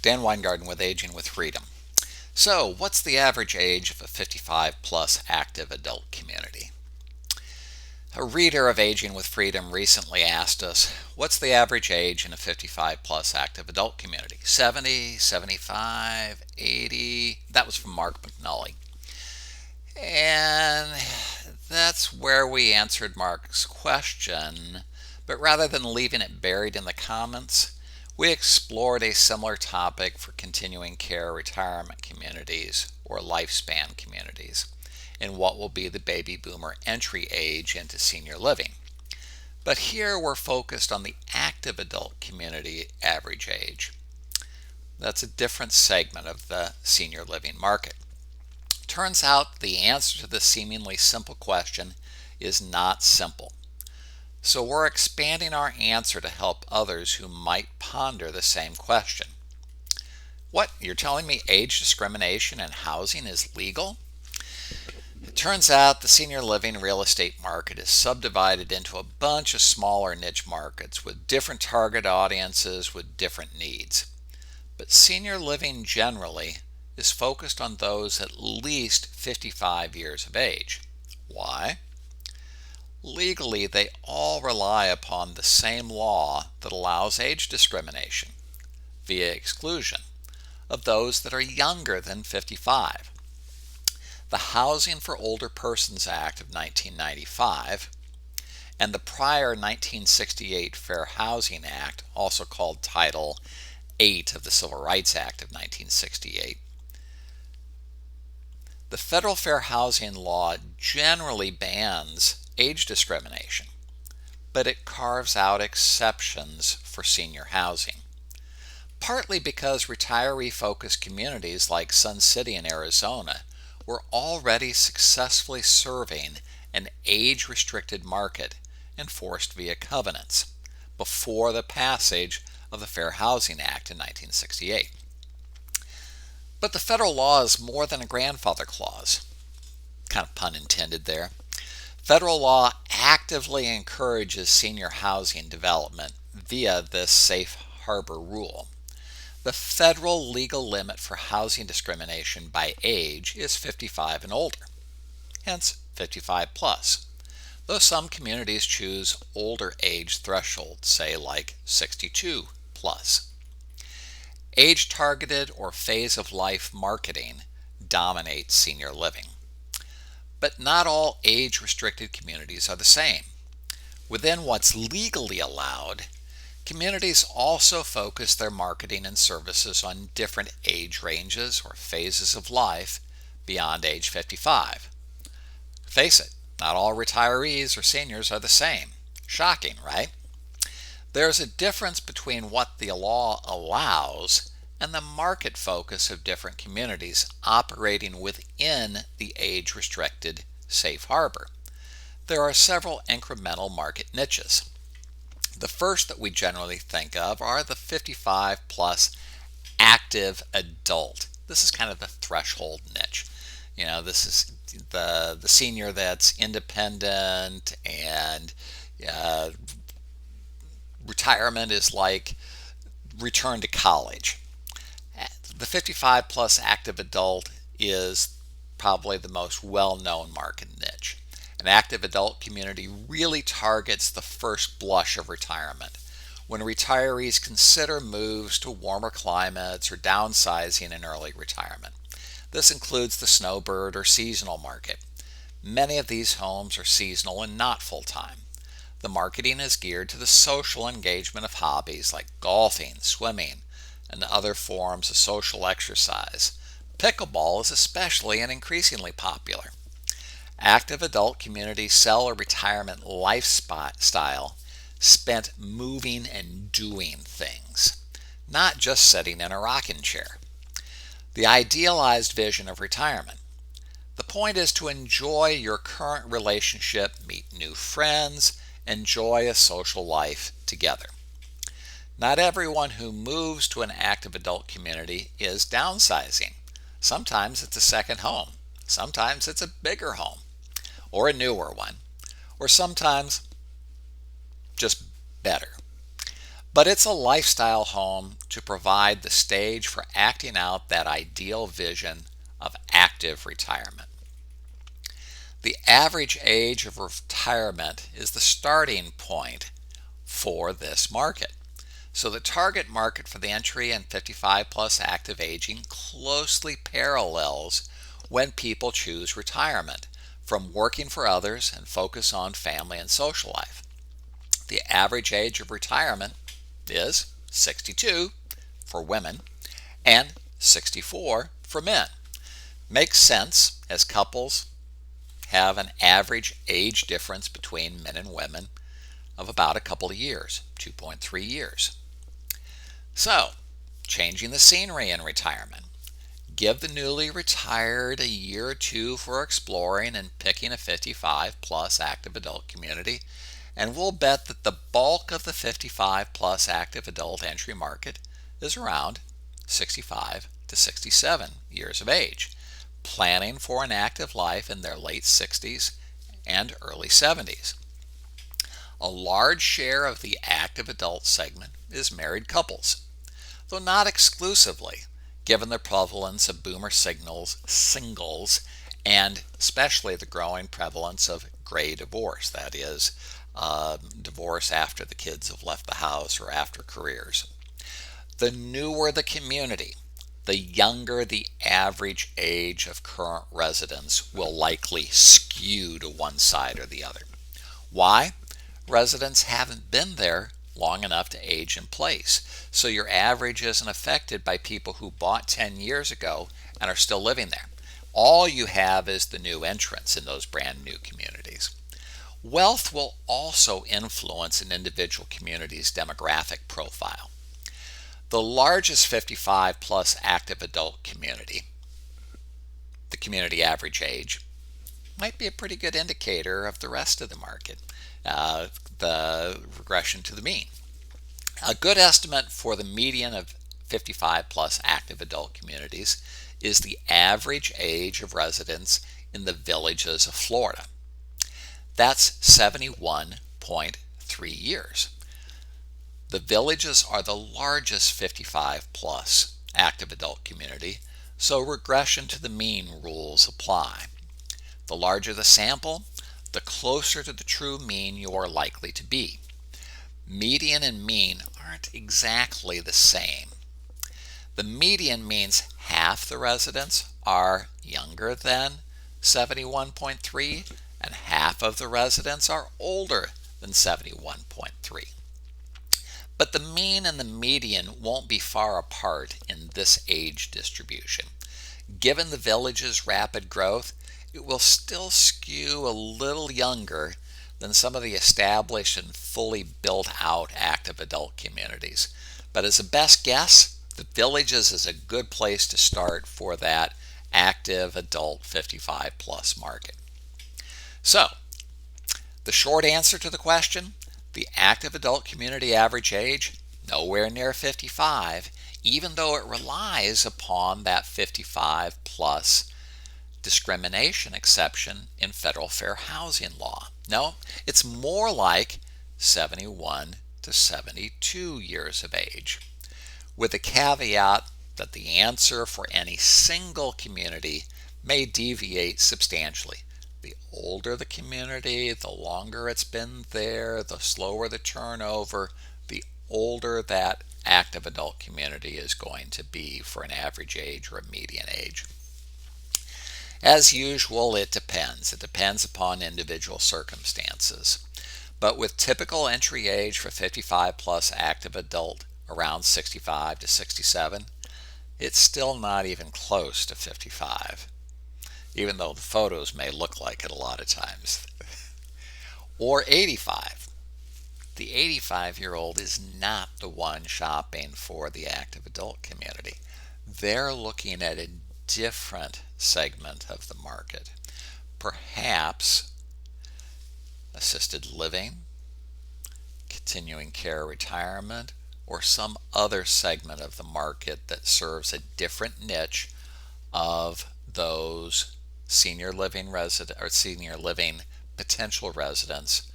Dan Weingarten with Aging with Freedom. So, what's the average age of a 55 plus active adult community? A reader of Aging with Freedom recently asked us, what's the average age in a 55 plus active adult community? 70, 75, 80? That was from Mark McNully. And that's where we answered Mark's question, but rather than leaving it buried in the comments, we explored a similar topic for continuing care retirement communities or lifespan communities and what will be the baby boomer entry age into senior living. But here we're focused on the active adult community average age. That's a different segment of the senior living market. Turns out the answer to this seemingly simple question is not simple. So we're expanding our answer to help others who might ponder the same question. What, you're telling me age discrimination in housing is legal? It turns out the senior living real estate market is subdivided into a bunch of smaller niche markets with different target audiences with different needs. But senior living generally is focused on those at least 55 years of age. Why? Legally, they all rely upon the same law that allows age discrimination, via exclusion, of those that are younger than 55. The Housing for Older Persons Act of 1995 and the prior 1968 Fair Housing Act, also called Title VIII of the Civil Rights Act of 1968, the federal fair housing law generally bans age discrimination, but it carves out exceptions for senior housing. Partly because retiree-focused communities like Sun City in Arizona were already successfully serving an age-restricted market enforced via covenants before the passage of the Fair Housing Act in 1968. But the federal law is more than a grandfather clause. Kind of pun intended there. Federal law actively encourages senior housing development via this safe harbor rule. The federal legal limit for housing discrimination by age is 55 and older, hence 55 plus, though some communities choose older age thresholds, say like 62 plus. Age-targeted or phase-of-life marketing dominates senior living. But not all age-restricted communities are the same. Within what's legally allowed, communities also focus their marketing and services on different age ranges or phases of life beyond age 55. Face it, not all retirees or seniors are the same. Shocking, right? There's a difference between what the law allows and the market focus of different communities operating within the age-restricted safe harbor. There are several incremental market niches. The first that we generally think of are the 55 plus active adult. This is kind of the threshold niche. This is the senior that's independent and retirement is like return to college. The 55 plus active adult is probably the most well-known market niche. An active adult community really targets the first blush of retirement, when retirees consider moves to warmer climates or downsizing in early retirement. This includes the snowbird or seasonal market. Many of these homes are seasonal and not full-time. The marketing is geared to the social engagement of hobbies like golfing, swimming, and other forms of social exercise. Pickleball is especially and increasingly popular. Active adult communities sell a retirement lifestyle spent moving and doing things, not just sitting in a rocking chair. The idealized vision of retirement. The point is to enjoy your current relationship, meet new friends, enjoy a social life together. Not everyone who moves to an active adult community is downsizing. Sometimes it's a second home. Sometimes it's a bigger home or a newer one, or sometimes just better. but it's a lifestyle home to provide the stage for acting out that ideal vision of active retirement. The average age of retirement is the starting point for this market. So the target market for the entry and 55 plus active aging closely parallels when people choose retirement from working for others and focus on family and social life. The average age of retirement is 62 for women and 64 for men. Makes sense as couples have an average age difference between men and women of about a couple of years, 2.3 years. So, changing the scenery in retirement. Give the newly retired a year or two for exploring and picking a 55 plus active adult community, and we'll bet that the bulk of the 55 plus active adult entry market is around 65 to 67 years of age, planning for an active life in their late 60s and early 70s. A large share of the active adult segment is married couples, though not exclusively, given the prevalence of boomer singles, and especially the growing prevalence of gray divorce, that is, divorce after the kids have left the house or after careers. The newer the community, the younger the average age of current residents will likely skew to one side or the other. Why? Residents haven't been there long enough to age in place, so your average isn't affected by people who bought 10 years ago and are still living there. All you have is the new entrants in those brand new communities. Wealth will also influence an individual community's demographic profile. The largest 55 plus active adult community, the community average age, might be a pretty good indicator of the rest of the market, the regression to the mean. A good estimate for the median of 55 plus active adult communities is the average age of residents in the villages of Florida. That's 71.3 years. The villages are the largest 55 plus active adult community, so regression to the mean rules apply. The larger the sample, the closer to the true mean you are likely to be. Median and mean aren't exactly the same. The median means half the residents are younger than 71.3 and half of the residents are older than 71.3. But the mean and the median won't be far apart in this age distribution. Given the village's rapid growth, it will still skew a little younger than some of the established and fully built out active adult communities. But as a best guess, the villages is a good place to start for that active adult 55 plus market. So, the short answer to the question, the active adult community average age, nowhere near 55, even though it relies upon that 55 plus discrimination exception in federal fair housing law. No, it's more like 71 to 72 years of age, with the caveat that the answer for any single community may deviate substantially. The older the community, the longer it's been there, the slower the turnover, the older that active adult community is going to be for an average age or a median age. As usual, it depends. It depends upon individual circumstances. But with typical entry age for 55 plus active adult around 65 to 67, it's still not even close to 55, even though the photos may look like it a lot of times. Or 85. The 85-year-old is not the one shopping for the active adult community. They're looking at a different segment of the market. Perhaps assisted living, continuing care retirement, or some other segment of the market that serves a different niche of those senior living resident or senior living potential residents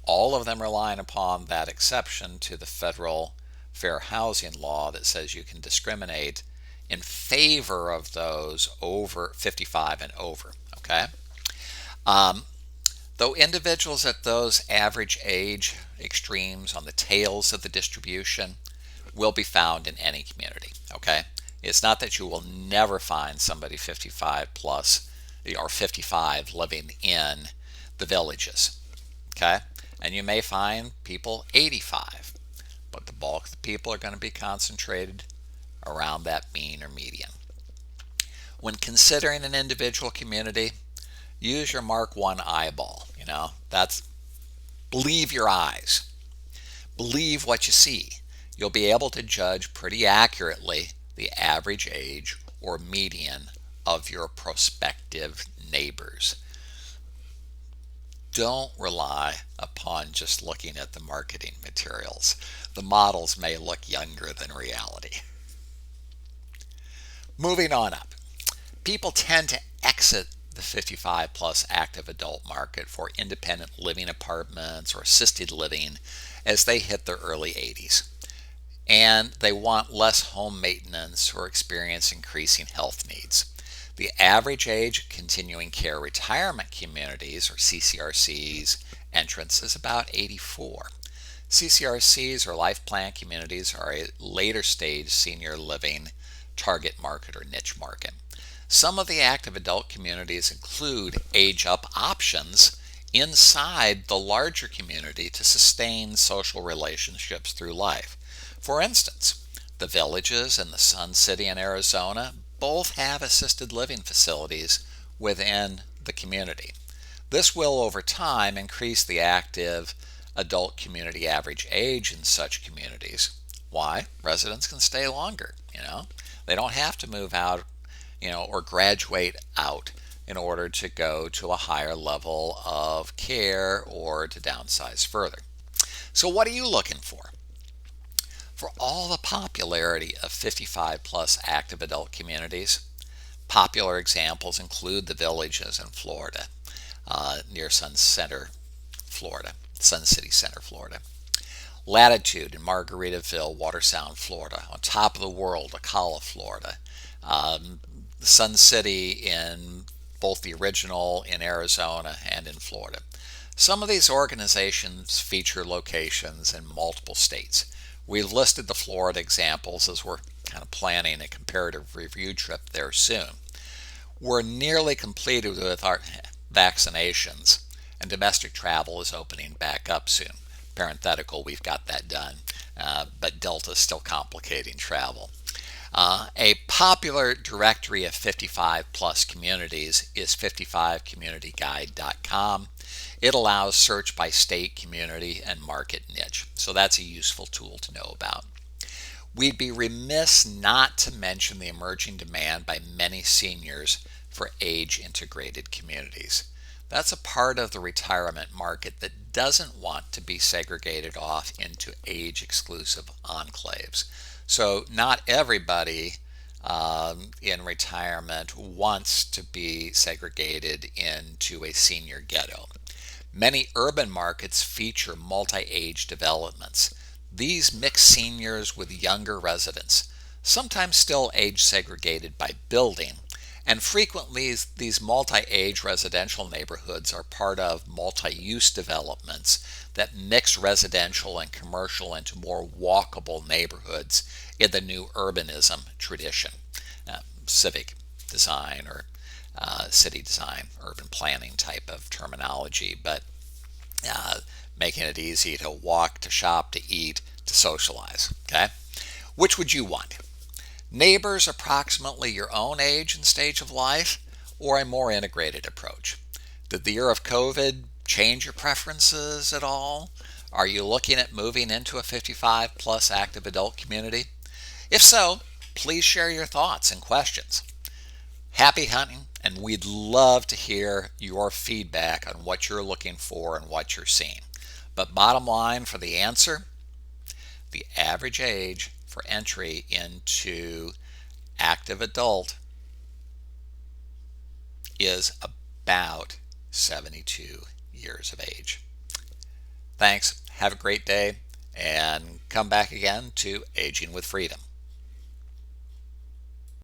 all of them relying upon that exception to the federal fair housing law that says you can discriminate in favor of those over 55 and over. Okay. Though individuals at those average age extremes on the tails of the distribution will be found in any community. Okay. It's not that you will never find somebody 55 plus or 55 living in the villages. Okay. And you may find people 85, but the bulk of the people are going to be concentrated around that mean or median. When considering an individual community, use your Mark 1 eyeball. That's believe your eyes. Believe what you see. You'll be able to judge pretty accurately the average age or median of your prospective neighbors. Don't rely upon just looking at the marketing materials. The models may look younger than reality. Moving on up. People tend to exit the 55 plus active adult market for independent living apartments or assisted living as they hit their early 80s. And they want less home maintenance or experience increasing health needs. The average age of continuing care retirement communities, or CCRCs, entrance is about 84. CCRCs, or life plan communities, are a later stage senior living target market or niche market. Some of the active adult communities include age-up options inside the larger community to sustain social relationships through life. For instance, the Villages and the Sun City in Arizona both have assisted living facilities within the community. This will, over time, increase the active adult community average age in such communities. Why? Residents can stay longer. They don't have to move out, or graduate out in order to go to a higher level of care or to downsize further. So what are you looking for? For all the popularity of 55 plus active adult communities, popular examples include the Villages in Florida, near Sun City, Center, Florida. Latitude in Margaritaville, Watersound, Florida. On Top of the World, Ocala, Florida. Sun City in both the original in Arizona and in Florida. Some of these organizations feature locations in multiple states. We've listed the Florida examples as we're kind of planning a comparative review trip there soon. We're nearly completed with our vaccinations, and domestic travel is opening back up soon. Parenthetical, we've got that done, but Delta is still complicating travel. A popular directory of 55 plus communities is 55communityguide.com. It allows search by state, community, and market niche. So that's a useful tool to know about. We'd be remiss not to mention the emerging demand by many seniors for age-integrated communities. That's a part of the retirement market that doesn't want to be segregated off into age-exclusive enclaves. So not everybody in retirement wants to be segregated into a senior ghetto. Many urban markets feature multi-age developments. These mix seniors with younger residents, sometimes still age segregated by building, and frequently these multi-age residential neighborhoods are part of multi-use developments that mix residential and commercial into more walkable neighborhoods in the new urbanism tradition, civic design or city design, urban planning type of terminology, but making it easy to walk, to shop, to eat, to socialize. Okay? Which would you want? Neighbors approximately your own age and stage of life, or a more integrated approach? Did the year of COVID change your preferences at all? Are you looking at moving into a 55 plus active adult community? If so, please share your thoughts and questions. Happy hunting, and we'd love to hear your feedback on what you're looking for and what you're seeing. But bottom line for the answer, the average age for entry into active adult is about 72 years of age. Thanks. Have a great day and come back again to Aging with Freedom.